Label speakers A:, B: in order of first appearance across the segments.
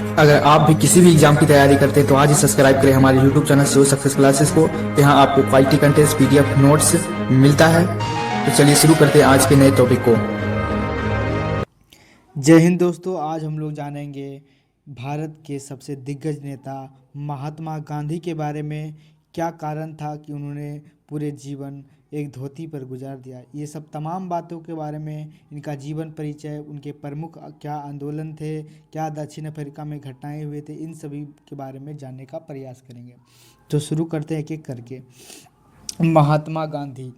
A: अगर आप भी किसी भी एग्जाम की तैयारी करते हैं तो आज ही सब्सक्राइब करें हमारे YouTube channel CO success classes को। यहाँ आपको क्वालिटी कंटेंट्स पीडीएफ नोट्स मिलता है। तो चलिए शुरू करते हैं आज के नए टॉपिक को।
B: जय हिंद दोस्तों, आज हम लोग जानेंगे भारत के सबसे दिग्गज नेता महात्मा गांधी के बारे में। क्या कारण था कि उन्होंने पूरे जीवन एक धोती पर गुजार दिया। ये सब तमाम बातों के बारे में, इनका जीवन परिचय, उनके प्रमुख क्या आंदोलन थे, क्या दक्षिण अफ्रीका में घटनाएं हुए थे, इन सभी के बारे में जानने का प्रयास करेंगे। तो शुरू करते हैं एक एक करके। महात्मा गांधी।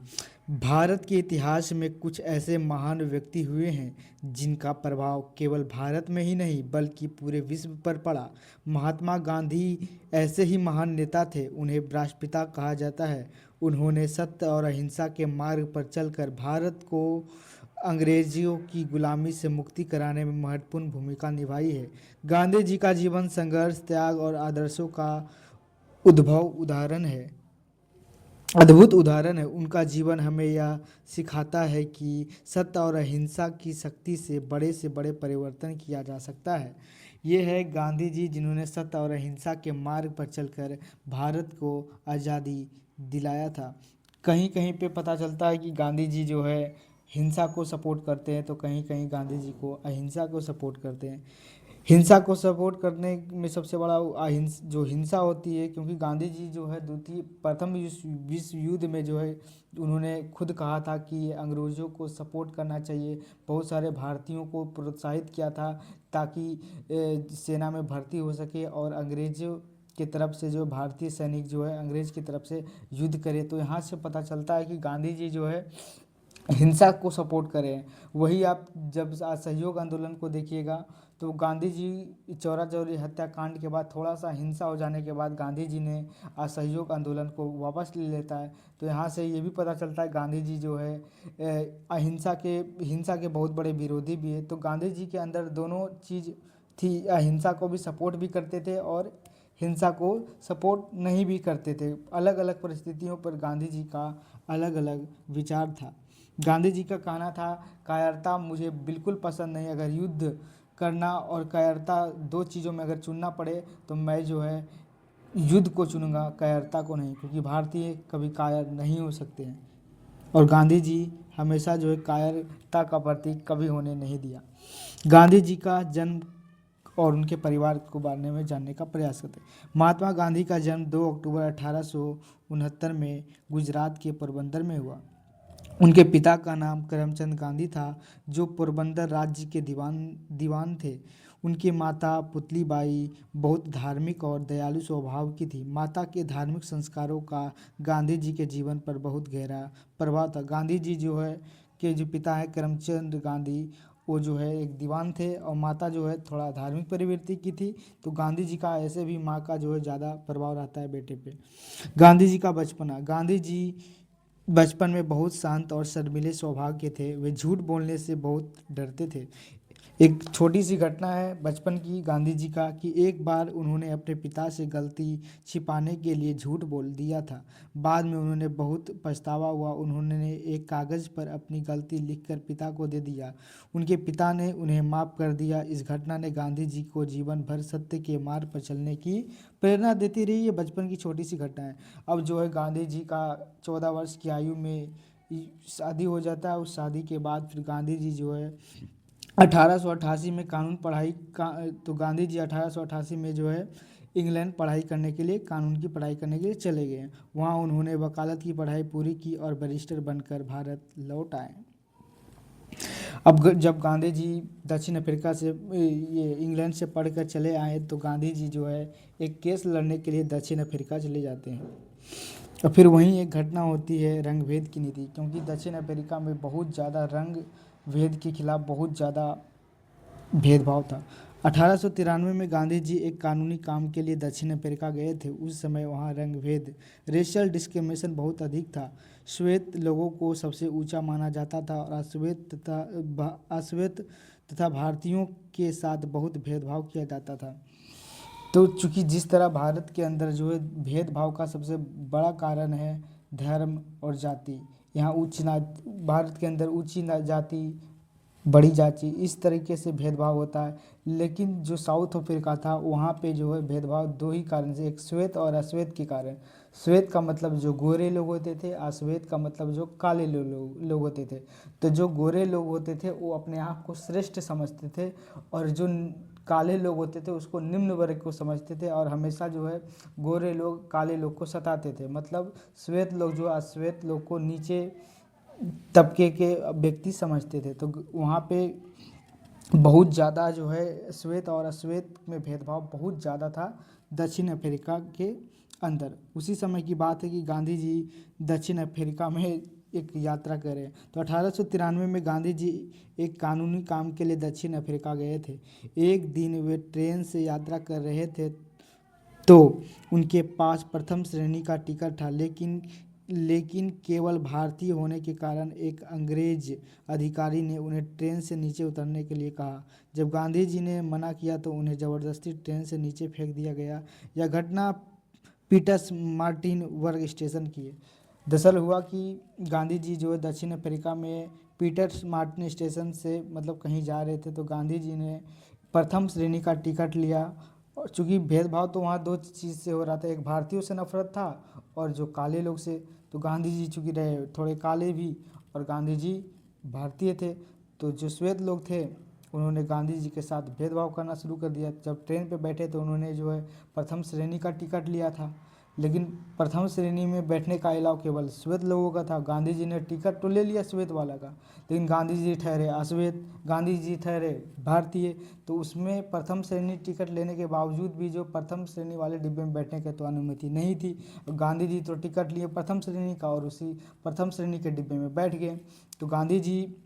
B: भारत के इतिहास में कुछ ऐसे महान व्यक्ति हुए हैं जिनका प्रभाव केवल भारत में ही नहीं बल्कि पूरे विश्व पर पड़ा। महात्मा गांधी ऐसे ही महान नेता थे, उन्हें राष्ट्रपिता कहा जाता है। उन्होंने सत्य और अहिंसा के मार्ग पर चलकर भारत को अंग्रेजियों की गुलामी से मुक्ति कराने में महत्वपूर्ण भूमिका निभाई है। गांधी जी का जीवन संघर्ष, त्याग और आदर्शों का उदाहरण है अद्भुत उदाहरण है। उनका जीवन हमें यह सिखाता है कि सत्य और अहिंसा की शक्ति से बड़े परिवर्तन किया जा सकता है। ये है गांधी जी, जिन्होंने सत्य और अहिंसा के मार्ग पर चलकर भारत को आज़ादी दिलाया था। कहीं कहीं पे पता चलता है कि गांधी जी जो है हिंसा को सपोर्ट करते हैं, तो कहीं कहीं गांधी जी को अहिंसा को सपोर्ट करते हैं। हिंसा को सपोर्ट करने में सबसे बड़ा जो हिंसा होती है, क्योंकि गांधी जी जो है द्वितीय प्रथम विश्व युद्ध में जो है उन्होंने खुद कहा था कि अंग्रेज़ों को सपोर्ट करना चाहिए। बहुत सारे भारतीयों को प्रोत्साहित किया था ताकि सेना में भर्ती हो सके और अंग्रेज़ों की तरफ से जो भारतीय सैनिक जो है अंग्रेज़ की तरफ से युद्ध करे। तो यहाँ से पता चलता है कि गांधी जी जो है हिंसा को सपोर्ट करें। वही आप जब असहयोग आंदोलन को देखिएगा तो गांधी जी चौरा चौरी हत्याकांड के बाद थोड़ा सा हिंसा हो जाने के बाद गांधी जी ने असहयोग आंदोलन को वापस ले लेता है। तो यहाँ से ये भी पता चलता है गांधी जी जो है हिंसा के बहुत बड़े विरोधी भी है। तो गांधी जी के अंदर दोनों चीज़ थी, अहिंसा को भी सपोर्ट भी करते थे और हिंसा को सपोर्ट नहीं भी करते थे। अलग अलग परिस्थितियों पर गांधी जी का अलग अलग विचार था। गांधी जी का कहना था, कायरता मुझे बिल्कुल पसंद नहीं। अगर युद्ध करना और कायरता दो चीज़ों में अगर चुनना पड़े तो मैं जो है युद्ध को चुनूंगा, कायरता को नहीं, क्योंकि भारतीय कभी कायर नहीं हो सकते हैं। और गांधी जी हमेशा जो है कायरता का प्रतीक कभी होने नहीं दिया। गांधी जी का जन्म और उनके परिवार को बारे में जानने का प्रयास करते हैं। महात्मा गांधी का जन्म 2 अक्टूबर 1869 में गुजरात के पोरबंदर में हुआ। उनके पिता का नाम करमचंद गांधी था, जो पोरबंदर राज्य के दीवान थे। उनकी माता पुतलीबाई बहुत धार्मिक और दयालु स्वभाव की थी। माता के धार्मिक संस्कारों का गांधी जी के जीवन पर बहुत गहरा प्रभाव था। गांधी जी जो है के जो पिता है करमचंद गांधी, वो जो है एक दीवान थे और माता जो है थोड़ा धार्मिक प्रवृत्ति की थी। तो गांधी जी का ऐसे भी माँ का जो है ज़्यादा प्रभाव रहता है बेटे पे। गांधी जी का बचपना। गांधी जी बचपन में बहुत शांत और शर्मीले स्वभाव के थे। वे झूठ बोलने से बहुत डरते थे। एक छोटी सी घटना है बचपन की गांधी जी का, कि एक बार उन्होंने अपने पिता से गलती छिपाने के लिए झूठ बोल दिया था। बाद में उन्होंने बहुत पछतावा हुआ। उन्होंने एक कागज़ पर अपनी गलती लिखकर पिता को दे दिया। उनके पिता ने उन्हें माफ़ कर दिया। इस घटना ने गांधी जी को जीवन भर सत्य के मार्ग पर चलने की प्रेरणा देती रही। ये बचपन की छोटी सी घटना है। अब जो है गांधी जी का 14 वर्ष की आयु में शादी हो जाता है। उस शादी के बाद फिर गांधी जी जो है 1888 में कानून पढ़ाई का, तो गांधी जी 1888 में जो है इंग्लैंड पढ़ाई करने के लिए, कानून की पढ़ाई करने के लिए चले गए। वहाँ उन्होंने वकालत की पढ़ाई पूरी की और बैरिस्टर बनकर भारत लौट आए। अब जब गांधी जी दक्षिण अफ्रीका से ये इंग्लैंड से पढ़कर चले आए तो गांधी जी जो है एक केस लड़ने के लिए दक्षिण अफ्रीका चले जाते हैं। और फिर वहीं एक घटना होती है रंग भेद की नीति, क्योंकि दक्षिण अफ्रीका में बहुत ज़्यादा रंग भेद के खिलाफ बहुत ज़्यादा भेदभाव था। 1893 में गांधी जी एक कानूनी काम के लिए दक्षिण अफ्रीका गए थे। उस समय वहाँ रंग भेद, रेशियल डिस्क्रिमिनेशन बहुत अधिक था। श्वेत लोगों को सबसे ऊंचा माना जाता था और अश्वेत तथा भारतीयों के साथ बहुत भेदभाव किया जाता था। तो चूंकि जिस तरह भारत के अंदर जो है भेदभाव का सबसे बड़ा कारण है धर्म और जाति। यहाँ भारत के अंदर जाति बड़ी जाति, इस तरीके से भेदभाव होता है। लेकिन जो साउथ अफ्रीका था वहाँ पे जो है भेदभाव दो ही कारण से, एक श्वेत और अश्वेत के कारण। श्वेत का मतलब जो गोरे लोग होते थे, अश्वेत का मतलब जो काले लोग होते थे। तो जो गोरे लोग होते थे वो अपने आप को श्रेष्ठ समझते थे, और जो काले लोग होते थे उसको निम्न वर्ग को समझते थे, और हमेशा जो है गोरे लोग काले लोग को सताते थे। मतलब श्वेत लोग जो अश्वेत लोग को नीचे तबके के व्यक्ति समझते थे। तो वहाँ पे बहुत ज़्यादा जो है श्वेत और अश्वेत में भेदभाव बहुत ज़्यादा था दक्षिण अफ्रीका के अंदर। उसी समय की बात है कि गांधी जी दक्षिण अफ्रीका में एक यात्रा करे। तो 1893 में गांधी जी एक कानूनी काम के लिए दक्षिण अफ्रीका गए थे। एक दिन वे ट्रेन से यात्रा कर रहे थे तो उनके पास प्रथम श्रेणी का टिकट था, लेकिन केवल भारतीय होने के कारण एक अंग्रेज अधिकारी ने उन्हें ट्रेन से नीचे उतरने के लिए कहा। जब गांधी जी ने मना किया तो उन्हें ज़बरदस्ती ट्रेन से नीचे फेंक दिया गया। यह घटना पीटर्स मार्टिन वर्ग स्टेशन की है। दरअसल हुआ कि गांधी जी जो है दक्षिण अफ्रीका में पीटर्स मार्टिन स्टेशन से मतलब कहीं जा रहे थे, तो गांधी जी ने प्रथम श्रेणी का टिकट लिया। और चूँकि भेदभाव तो वहाँ दो चीज़ से हो रहा था, एक भारतीयों से नफरत था और जो काले लोग से। तो गांधी जी चूँकि रहे थोड़े काले भी और गांधी जी भारतीय थे, तो जो श्वेत लोग थे उन्होंने गांधी जी के साथ भेदभाव करना शुरू कर दिया। जब ट्रेन पे बैठे तो उन्होंने जो है प्रथम श्रेणी का टिकट लिया था, लेकिन प्रथम श्रेणी में बैठने का अलाव केवल श्वेत लोगों का था। गांधी जी ने टिकट तो ले लिया श्वेत वाला का, लेकिन गांधी जी ठहरे अश्वेत, गांधी जी ठहरे भारतीय। तो उसमें प्रथम श्रेणी टिकट लेने के बावजूद भी जो प्रथम श्रेणी वाले डिब्बे में बैठने की तो अनुमति नहीं थी। गांधी जी तो टिकट लिए प्रथम श्रेणी का और उसी प्रथम श्रेणी के डिब्बे में बैठ गए। तो गांधी जी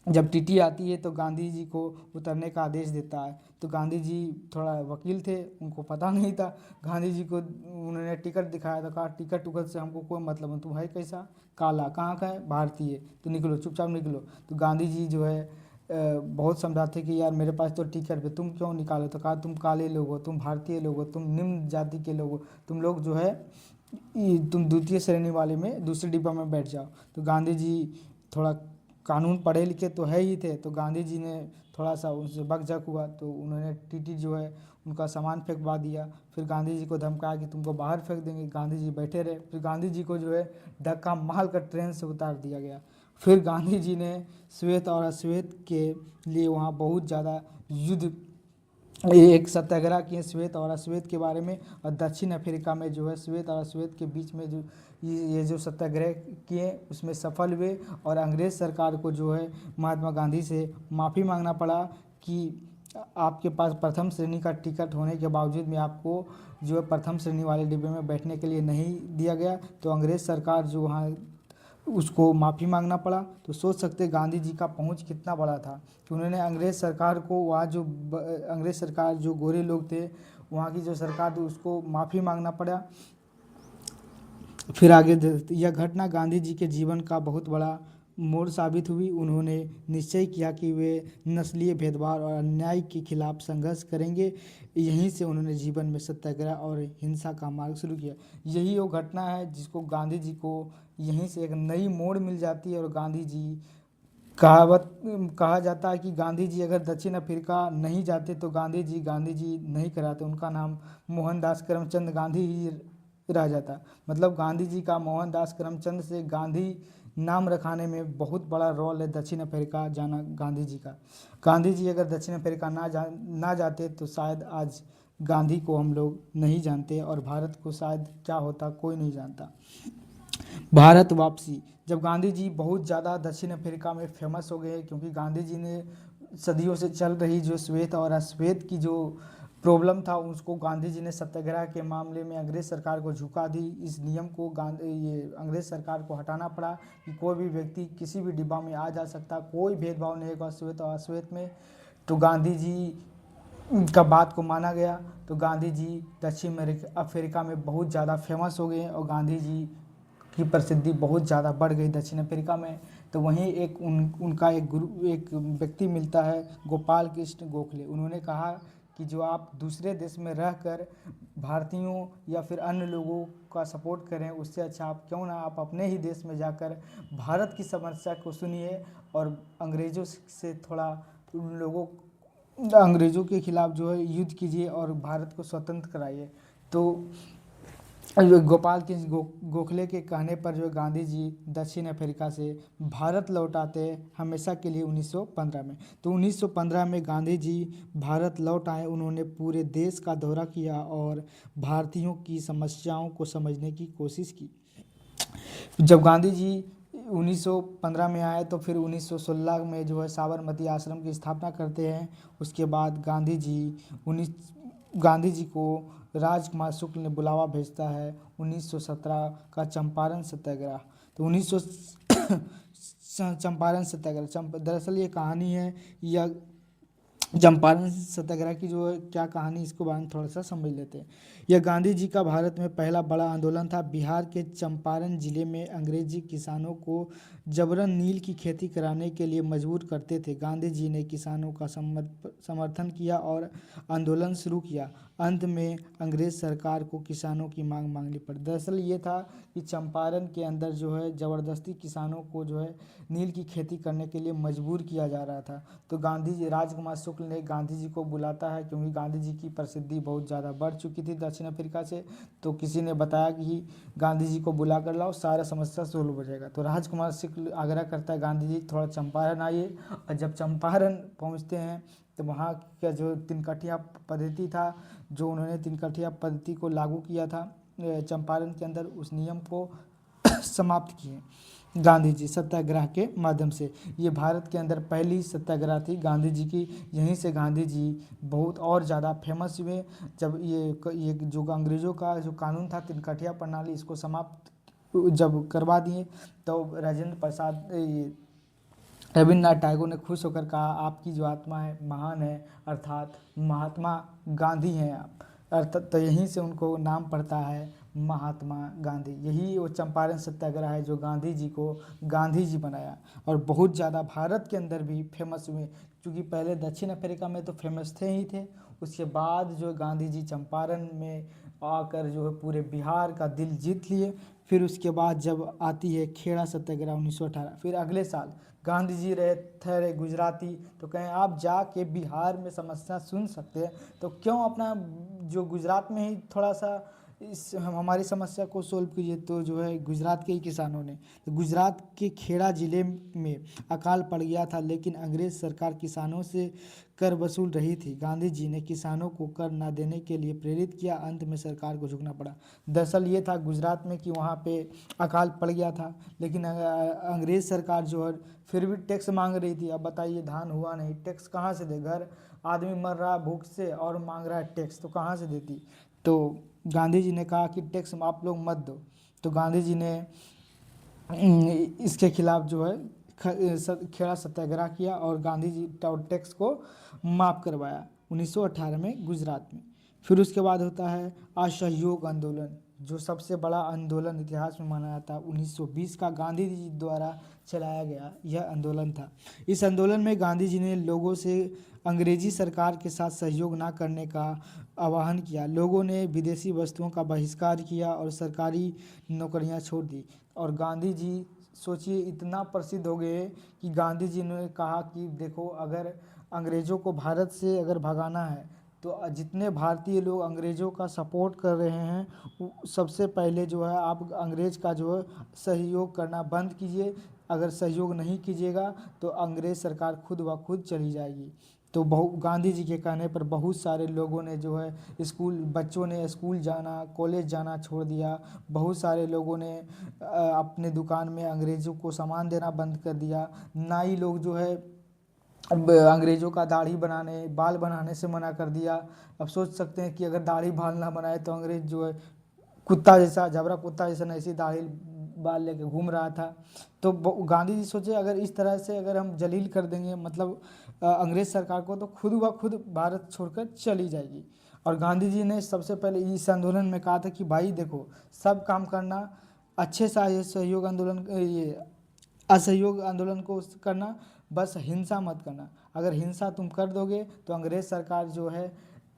B: जब टीटी आती है तो गांधी जी को उतरने का आदेश देता है। तो गांधी जी थोड़ा वकील थे, उनको पता नहीं था। गांधी जी को उन्होंने टिकट दिखाया तो कहा टिकट उकट से हमको कोई मतलब नहीं, तुम है कैसा, काला, कहाँ का है, भारतीय, तो निकलो, चुपचाप निकलो। तो गांधी जी जो है बहुत समझाते कि यार मेरे पास तो टिकट है, तुम क्यों निकालो। तो कहा तुम काले लोग हो, तुम भारतीय लोग हो, तुम निम्न जाति के लोग हो, तुम लोग जो है तुम द्वितीय श्रेणी वाले में दूसरे डिब्बा में बैठ जाओ। तो गांधी जी थोड़ा कानून पढ़े लिखे तो है ही थे, तो गांधी जी ने थोड़ा सा उनसे बकझक हुआ तो उन्होंने टीटी जो है उनका सामान फेंकवा दिया। फिर गांधी जी को धमकाया कि तुमको बाहर फेंक देंगे। गांधी जी बैठे रहे। फिर गांधी जी को जो है धक्का मार कर ट्रेन से उतार दिया गया। फिर गांधी जी ने श्वेत और अश्वेत के लिए वहाँ बहुत ज़्यादा युद्ध, एक सत्याग्रह किए श्वेत और अश्वेत के बारे में। और दक्षिण अफ्रीका में जो है श्वेत और अश्वेत के बीच में जो ये जो सत्याग्रह किए उसमें सफल हुए, और अंग्रेज़ सरकार को जो है महात्मा गांधी से माफ़ी मांगना पड़ा कि आपके पास प्रथम श्रेणी का टिकट होने के बावजूद में आपको जो है प्रथम श्रेणी वाले डिब्बे में बैठने के लिए नहीं दिया गया। तो अंग्रेज़ सरकार जो वहाँ उसको माफ़ी मांगना पड़ा। तो सोच सकते गांधी जी का पहुंच कितना बड़ा था कि उन्होंने अंग्रेज़ सरकार को, वहाँ जो अंग्रेज़ सरकार जो गोरे लोग थे वहाँ की जो सरकार थी उसको माफ़ी मांगना पड़ा। फिर आगे यह घटना गांधी जी के जीवन का बहुत बड़ा मोड़ साबित हुई। उन्होंने निश्चय किया कि वे नस्लीय भेदभाव और अन्याय के खिलाफ संघर्ष करेंगे। यहीं से उन्होंने जीवन में सत्याग्रह और हिंसा का मार्ग शुरू किया। यही वो घटना है जिसको गांधी जी को यहीं से एक नई मोड़ मिल जाती है। और गांधी जी कहा जाता है कि गांधी जी अगर दक्षिण अफ्रीका नहीं जाते तो गांधी जी नहीं कराते, उनका नाम मोहनदास करमचंद गांधी ही रह जाता। मतलब गांधी जी का मोहनदास करमचंद से गांधी नाम रखाने में बहुत बड़ा रोल है दक्षिण अफ्रीका जाना गांधी जी का। गांधी जी अगर दक्षिण अफ्रीका ना जाते तो शायद आज गांधी को हम लोग नहीं जानते, और भारत को शायद क्या होता कोई नहीं जानता। भारत वापसी, जब गांधी जी बहुत ज़्यादा दक्षिण अफ्रीका में फेमस हो गए, क्योंकि गांधी जी ने सदियों से चल रही जो श्वेत और अश्वेत की जो प्रॉब्लम था उसको गांधी जी ने सत्याग्रह के मामले में अंग्रेज़ सरकार को झुका दी। इस नियम को ये अंग्रेज़ सरकार को हटाना पड़ा कि कोई भी व्यक्ति किसी भी डिब्बा में आ जा सकता, कोई भेदभाव नहीं होगा श्वेत और अश्वेत में। तो गांधी जी का बात को माना गया। तो गांधी जी दक्षिण अफ्रीका में बहुत ज़्यादा फेमस हो गए और गांधी जी की प्रसिद्धि बहुत ज़्यादा बढ़ गई दक्षिण अफ्रीका में। तो वहीं उनका एक व्यक्ति मिलता है, गोपाल कृष्ण गोखले। उन्होंने कहा कि जो आप दूसरे देश में रहकर भारतीयों या फिर अन्य लोगों का सपोर्ट करें, उससे अच्छा आप क्यों ना आप अपने ही देश में जाकर भारत की समस्या को सुनिए और अंग्रेज़ों से थोड़ा उन लोगों अंग्रेज़ों के खिलाफ़ जो है युद्ध कीजिए और भारत को स्वतंत्र कराइए। तो गोपाल कृष्ण गोखले के कहने पर जो गांधी जी दक्षिण अफ्रीका से भारत लौट आते हमेशा के लिए 1915 में। तो 1915 में गांधी जी भारत लौट आए। उन्होंने पूरे देश का दौरा किया और भारतीयों की समस्याओं को समझने की कोशिश की। जब गांधी जी 1915 में आए तो फिर 1916 में जो है साबरमती आश्रम की स्थापना करते हैं। उसके बाद गांधी जी को राजकुमार शुक्ल ने बुलावा भेजता है 1917 का चंपारण सत्याग्रह। तो 1900 चंपारण सत्याग्रह दरअसल ये कहानी है, यह चंपारण सत्याग्रह की जो है क्या कहानी, इसको बारे में थोड़ा सा समझ लेते हैं। यह गांधी जी का भारत में पहला बड़ा आंदोलन था। बिहार के चंपारण जिले में अंग्रेजी किसानों को जबरन नील की खेती कराने के लिए मजबूर करते थे। गांधी जी ने किसानों का समर्थन किया और आंदोलन शुरू किया। अंत में अंग्रेज सरकार को किसानों की मांग मांगनी पड़ी। दरअसल ये था कि चंपारण के अंदर जो है ज़बरदस्ती किसानों को जो है नील की खेती करने के लिए मजबूर किया जा रहा था। तो गांधी जी राजकुमार शुक्ल ने गांधी जी को बुलाता है, क्योंकि गांधी जी की प्रसिद्धि बहुत ज़्यादा बढ़ चुकी थी दक्षिण अफ्रीका से। तो किसी ने बताया कि गांधी जी को बुला कर लाओ, सारा समस्या सोल्व हो जाएगा। तो राजकुमार शुक्ल आग्रह करता है गांधी जी थोड़ा चंपारण आइए। और जब चंपारण पहुंचते हैं तो वहाँ का जो तिनकठिया पद्धति था, जो उन्होंने तिनकठिया पद्धति को लागू किया था चंपारण के अंदर, उस नियम को समाप्त किए गांधी जी सत्याग्रह के माध्यम से। ये भारत के अंदर पहली सत्याग्रह थी गांधी जी की। यहीं से गांधी जी बहुत और ज़्यादा फेमस हुए। जब ये जो अंग्रेज़ों का जो कानून था तिनकठिया प्रणाली, इसको समाप्त जब करवा दिए तो रविन्द्रनाथ टैगोर ने खुश होकर कहा आपकी जो आत्मा है महान है, अर्थात महात्मा गांधी हैं आप। अर्थात तो यहीं से उनको नाम पड़ता है महात्मा गांधी। यही वो चंपारण सत्याग्रह है जो गांधी जी को गांधी जी बनाया और बहुत ज़्यादा भारत के अंदर भी फेमस हुए। क्योंकि पहले दक्षिण अफ्रीका में तो फेमस थे ही थे, उसके बाद जो गांधी जी चंपारण में आकर जो है पूरे बिहार का दिल जीत लिए। फिर उसके बाद जब आती है खेड़ा सत्याग्रह 1918, फिर अगले साल गांधी जी रहे गुजराती, तो कहें आप जाके बिहार में समस्या सुन सकते हैं, तो क्यों अपना जो गुजरात में ही थोड़ा सा हमारी समस्या को सोल्व कीजिए। तो जो है गुजरात के ही किसानों ने, तो गुजरात के खेड़ा जिले में अकाल पड़ गया था, लेकिन अंग्रेज सरकार किसानों से कर वसूल रही थी। गांधी जी ने किसानों को कर न देने के लिए प्रेरित किया। अंत में सरकार को झुकना पड़ा। दरअसल ये था गुजरात में कि वहाँ पे अकाल पड़ गया था, लेकिन अंग्रेज सरकार जो है फिर भी टैक्स मांग रही थी। अब बताइए धान हुआ नहीं, टैक्स कहाँ से दे? घर आदमी मर रहा है भूख से और मांग रहा है टैक्स, तो कहाँ से देती? तो गांधी जी ने कहा कि टैक्स आप लोग मत दो। तो गांधी जी ने इसके खिलाफ जो है खेड़ा सत्याग्रह किया और गांधी जी टैक्स को माफ़ करवाया 1918 में गुजरात में। फिर उसके बाद होता है असहयोग आंदोलन, जो सबसे बड़ा आंदोलन इतिहास में माना जाता है। 1920 का गांधी जी द्वारा चलाया गया यह आंदोलन था। इस आंदोलन में गांधी जी ने लोगों से अंग्रेजी सरकार के साथ सहयोग न करने का आह्वान किया। लोगों ने विदेशी वस्तुओं का बहिष्कार किया और सरकारी नौकरियां छोड़ दी। और गांधी जी सोचिए इतना प्रसिद्ध हो गए कि गांधी जी ने कहा कि देखो, अगर अंग्रेज़ों को भारत से अगर भगाना है तो जितने भारतीय लोग अंग्रेज़ों का सपोर्ट कर रहे हैं, सबसे पहले जो है आप अंग्रेज़ का जो है सहयोग करना बंद कीजिए। अगर सहयोग नहीं कीजिएगा तो अंग्रेज़ सरकार खुद ब खुद चली जाएगी। तो गांधी जी के कहने पर बहुत सारे लोगों ने जो है बच्चों ने स्कूल जाना, कॉलेज जाना छोड़ दिया। बहुत सारे लोगों ने अपने दुकान में अंग्रेज़ों को सामान देना बंद कर दिया। नाई लोग जो है अब अंग्रेज़ों का दाढ़ी बनाने, बाल बनाने से मना कर दिया। अब सोच सकते हैं कि अगर दाढ़ी बाल ना बनाए तो अंग्रेज़ जो है कुत्ता जैसा, झबरा कुत्ता जैसा ऐसी दाढ़ी बाल लेके घूम रहा था। तो गांधी जी सोचे अगर इस तरह से अगर हम जलील कर देंगे, मतलब अंग्रेज़ सरकार को, तो खुद ब खुद भारत छोड़कर चली जाएगी। और गांधी जी ने सबसे पहले इस आंदोलन में कहा था कि भाई देखो, सब काम करना अच्छे से, ये सहयोग आंदोलन, ये असहयोग आंदोलन को करना, बस हिंसा मत करना। अगर हिंसा तुम कर दोगे तो अंग्रेज़ सरकार जो है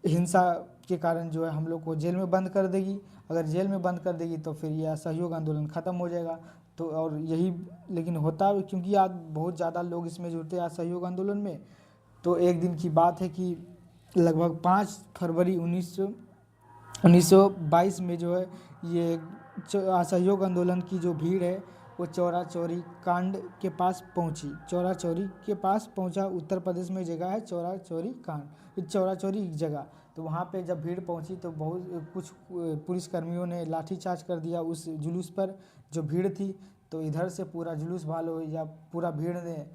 B: हिंसा के कारण जो है हम लोग को जेल में बंद कर देगी। अगर जेल में बंद कर देगी तो फिर यह असहयोग आंदोलन ख़त्म हो जाएगा। तो और यही लेकिन होता क्योंकि आज बहुत ज़्यादा लोग इसमें जुड़ते हैं असहयोग आंदोलन में। तो एक दिन की बात है कि लगभग 5 फरवरी 1922 में जो है ये असहयोग आंदोलन की जो भीड़ है वो चौरा चौरी कांड के पास पहुंची। चौरा चौरी के पास पहुंचा, उत्तर प्रदेश में जगह है चौरा चौरी कांड, चौरा चौरी जगह। तो वहाँ पे जब भीड़ पहुंची तो बहुत कुछ पुलिसकर्मियों ने लाठीचार्ज कर दिया उस जुलूस पर जो भीड़ थी। तो इधर से पूरा जुलूस वालों या पूरा भीड़ ने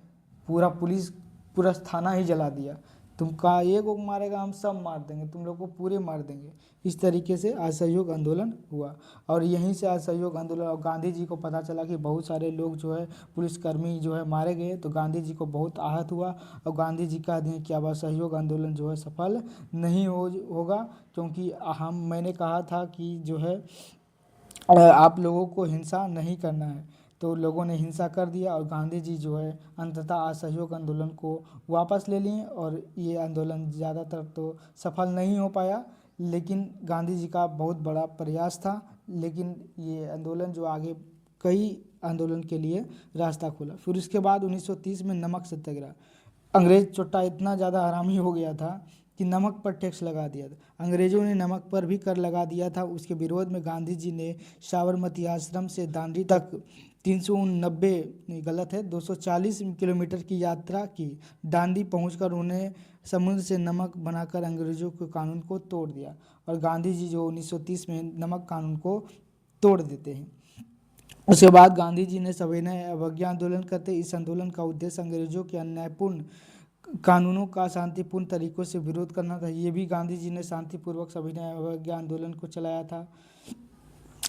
B: पूरा थाना ही जला दिया। तुमका एक को मारेगा हम सब मार देंगे, तुम लोग को पूरे मार देंगे। इस तरीके से असहयोग आंदोलन हुआ और यहीं से असहयोग आंदोलन और गांधी जी को पता चला कि बहुत सारे लोग जो है पुलिसकर्मी जो है मारे गए। तो गांधी जी को बहुत आहत हुआ और गांधी जी कह दिए कि अब असहयोग आंदोलन जो है सफल नहीं होगा, क्योंकि मैंने कहा था कि जो है आप लोगों को हिंसा नहीं करना है। तो लोगों ने हिंसा कर दिया और गांधी जी जो है अंततः असहयोग आंदोलन को वापस ले लिए और ये आंदोलन ज़्यादातर तो सफल नहीं हो पाया, लेकिन गांधी जी का बहुत बड़ा प्रयास था। लेकिन ये आंदोलन जो आगे कई आंदोलन के लिए रास्ता खोला। फिर उसके बाद 1930 में नमक सत्याग्रह। अंग्रेज चोट्टा इतना ज़्यादा हरामी हो गया था कि नमक पर टैक्स लगा दिया था। अंग्रेजों ने नमक पर भी कर लगा दिया था। उसके विरोध में गांधी जी ने साबरमती आश्रम से दांडी तक 240 किलोमीटर की यात्रा की। दांडी पहुंचकर उन्हें समुद्र से नमक बनाकर अंग्रेजों के कानून को तोड़ दिया और गांधी जी जो 1930 में नमक कानून को तोड़ देते हैं। उसके बाद गांधी जी ने सविनय अवज्ञा आंदोलन करते। इस आंदोलन का उद्देश्य अंग्रेजों के अन्यायपूर्ण कानूनों का शांतिपूर्ण तरीकों से विरोध करना था। ये भी गांधी जी ने शांतिपूर्वक सविनय अवज्ञा आंदोलन को चलाया था।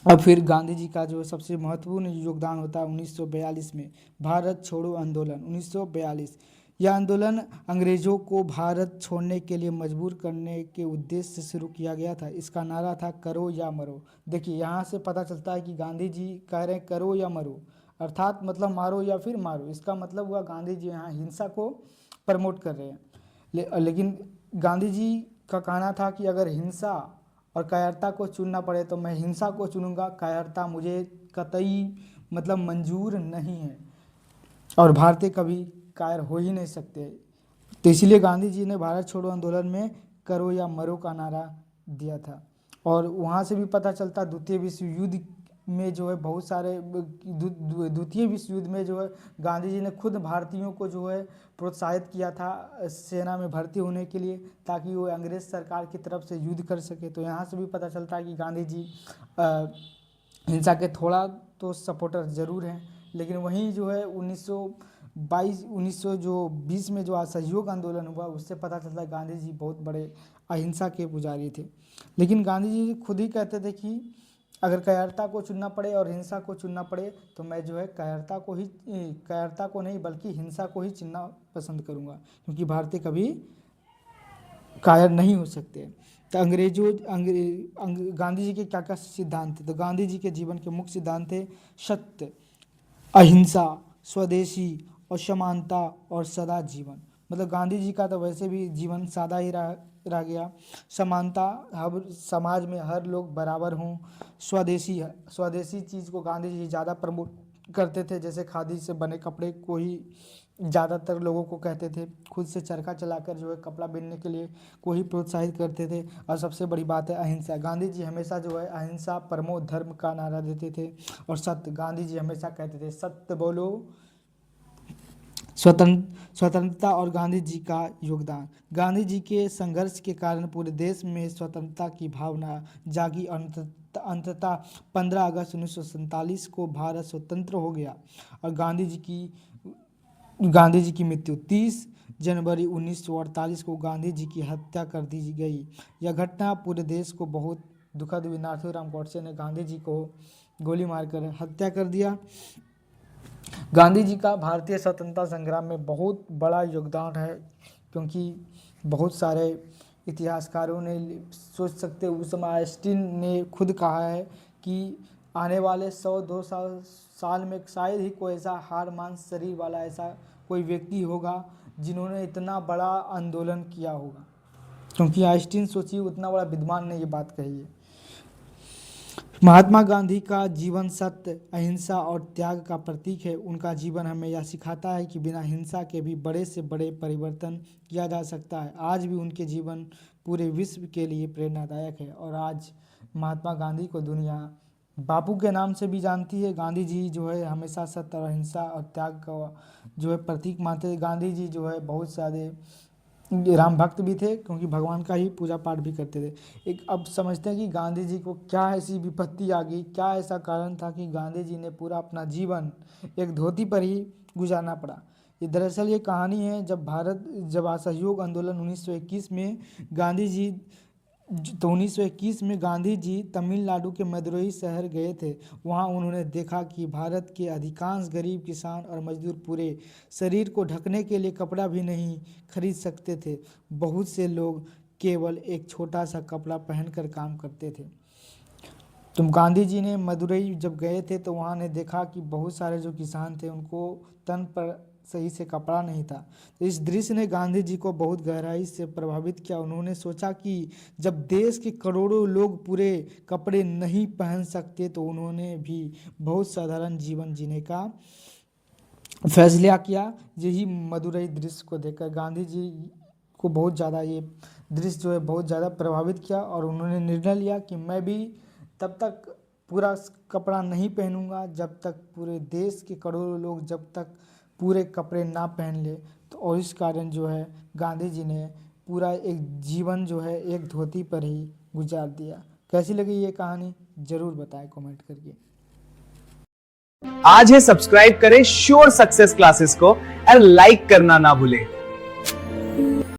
B: अब फिर गांधी जी का जो सबसे महत्वपूर्ण योगदान होता है 1942 में भारत छोड़ो आंदोलन। 1942 यह आंदोलन अंग्रेजों को भारत छोड़ने के लिए मजबूर करने के उद्देश्य से शुरू किया गया था। इसका नारा था करो या मरो। देखिए यहाँ से पता चलता है कि गांधी जी कह रहे हैं करो या मरो, अर्थात मतलब मारो या फिर मारो। इसका मतलब हुआ गांधी जी यहाँ हिंसा को प्रमोट कर रहे हैं। लेकिन गांधी जी का कहना था कि अगर हिंसा और कायरता को चुनना पड़े तो मैं हिंसा को चुनूंगा, कायरता मुझे कतई मतलब मंजूर नहीं है और भारतीय कभी कायर हो ही नहीं सकते। तो इसलिए गांधी जी ने भारत छोड़ो आंदोलन में करो या मरो का नारा दिया था। और वहाँ से भी पता चलता द्वितीय विश्व युद्ध में जो है बहुत सारे द्वितीय विश्व युद्ध में जो है गांधी जी ने खुद भारतीयों को जो है प्रोत्साहित किया था सेना में भर्ती होने के लिए, ताकि वो अंग्रेज सरकार की तरफ से युद्ध कर सके। तो यहाँ से भी पता चलता है कि गांधी जी हिंसा के थोड़ा तो सपोर्टर ज़रूर हैं। लेकिन वहीं जो है 1920 में जो असहयोग आंदोलन हुआ उससे पता चलता है गांधी जी बहुत बड़े अहिंसा के पुजारी थे। लेकिन गांधी जी खुद ही कहते थे कि अगर कायरता को चुनना पड़े और हिंसा को चुनना पड़े तो मैं जो है कायरता को नहीं बल्कि हिंसा को ही चुनना पसंद करूंगा, क्योंकि भारतीय कभी कायर नहीं हो सकते। तो गांधी जी के क्या क्या सिद्धांत थे? तो गांधी जी के जीवन के मुख्य सिद्धांत थे सत्य, अहिंसा, स्वदेशी और समानता और सदा जीवन। मतलब गांधी जी का तो वैसे भी जीवन सादा ही रह गया। समानता, हर समाज में हर लोग बराबर हों। स्वदेशी चीज़ को गांधी जी ज़्यादा प्रमोट करते थे, जैसे खादी से बने कपड़े को ही ज़्यादातर लोगों को कहते थे। खुद से चरखा चलाकर जो है कपड़ा बिनने के लिए को ही प्रोत्साहित करते थे। और सबसे बड़ी बात है अहिंसा। गांधी जी हमेशा जो है अहिंसा परमो धर्म का नारा देते थे। और सत्य, गांधी जी हमेशा कहते थे सत्य बोलो। स्वतंत्रता और गांधी जी का योगदान। गांधी जी के संघर्ष के कारण पूरे देश में स्वतंत्रता की भावना जागी। अंततः 15 अगस्त 1947 को भारत स्वतंत्र हो गया और गांधी जी की मृत्यु 30 जनवरी 1948 को गांधी जी की हत्या कर दी गई। यह घटना पूरे देश को बहुत दुखद हुई। नाथूराम गोडसे ने गांधी जी को गोली मारकर हत्या कर दिया। गांधी जी का भारतीय स्वतंत्रता संग्राम में बहुत बड़ा योगदान है, क्योंकि बहुत सारे इतिहासकारों ने सोच सकते उस समय आइंस्टीन ने खुद कहा है कि आने वाले 100-200 साल में शायद ही कोई ऐसा हार मान शरीर वाला ऐसा कोई व्यक्ति होगा जिन्होंने इतना बड़ा आंदोलन किया होगा। क्योंकि आइंस्टीन सोचिए उतना बड़ा विद्वान ने ये बात कही है। महात्मा गांधी का जीवन सत्य, अहिंसा और त्याग का प्रतीक है। उनका जीवन हमें यह सिखाता है कि बिना हिंसा के भी बड़े से बड़े परिवर्तन किया जा सकता है। आज भी उनके जीवन पूरे विश्व के लिए प्रेरणादायक है और आज महात्मा गांधी को दुनिया बापू के नाम से भी जानती है। गांधी जी जो है हमेशा सत्य और अहिंसा और त्याग का जो है प्रतीक मानते हैं। गांधी जी जो है बहुत सारे राम भक्त भी थे, क्योंकि भगवान का ही पूजा पाठ भी करते थे। एक अब समझते हैं कि गांधी जी को क्या ऐसी विपत्ति आ गई, क्या ऐसा कारण था कि गांधी जी ने पूरा अपना जीवन एक धोती पर ही गुजारना पड़ा। ये दरअसल ये कहानी है जब असहयोग आंदोलन 1921 में गांधी जी 1921 में गांधी जी तमिलनाडु के मदुरई शहर गए थे। वहां उन्होंने देखा कि भारत के अधिकांश गरीब किसान और मजदूर पूरे शरीर को ढकने के लिए कपड़ा भी नहीं खरीद सकते थे। बहुत से लोग केवल एक छोटा सा कपड़ा पहनकर काम करते थे। तो गांधी जी ने मदुरई जब गए थे तो वहाँ ने देखा कि बहुत सारे जो किसान थे उनको तन पर सही से कपड़ा नहीं था। तो इस दृश्य ने गांधी जी को बहुत गहराई से प्रभावित किया। उन्होंने सोचा कि जब देश के करोड़ों लोग पूरे कपड़े नहीं पहन सकते तो उन्होंने भी बहुत साधारण जीवन जीने का फैसला किया। यही मदुरई दृश्य को देखकर गांधी जी को बहुत ज़्यादा ये दृश्य जो है बहुत ज़्यादा प्रभावित किया और उन्होंने निर्णय लिया कि मैं भी तब तक पूरा कपड़ा नहीं पहनूंगा जब तक पूरे देश के करोड़ों लोग जब तक पूरे कपड़े ना पहन ले। तो और इस कारण जो है गांधी जी ने पूरा एक जीवन जो है एक धोती पर ही गुजार दिया। कैसी लगी ये कहानी ज़रूर बताएं कमेंट करके।
C: आज ही सब्सक्राइब करें श्योर सक्सेस क्लासेस को और लाइक करना ना भूलें।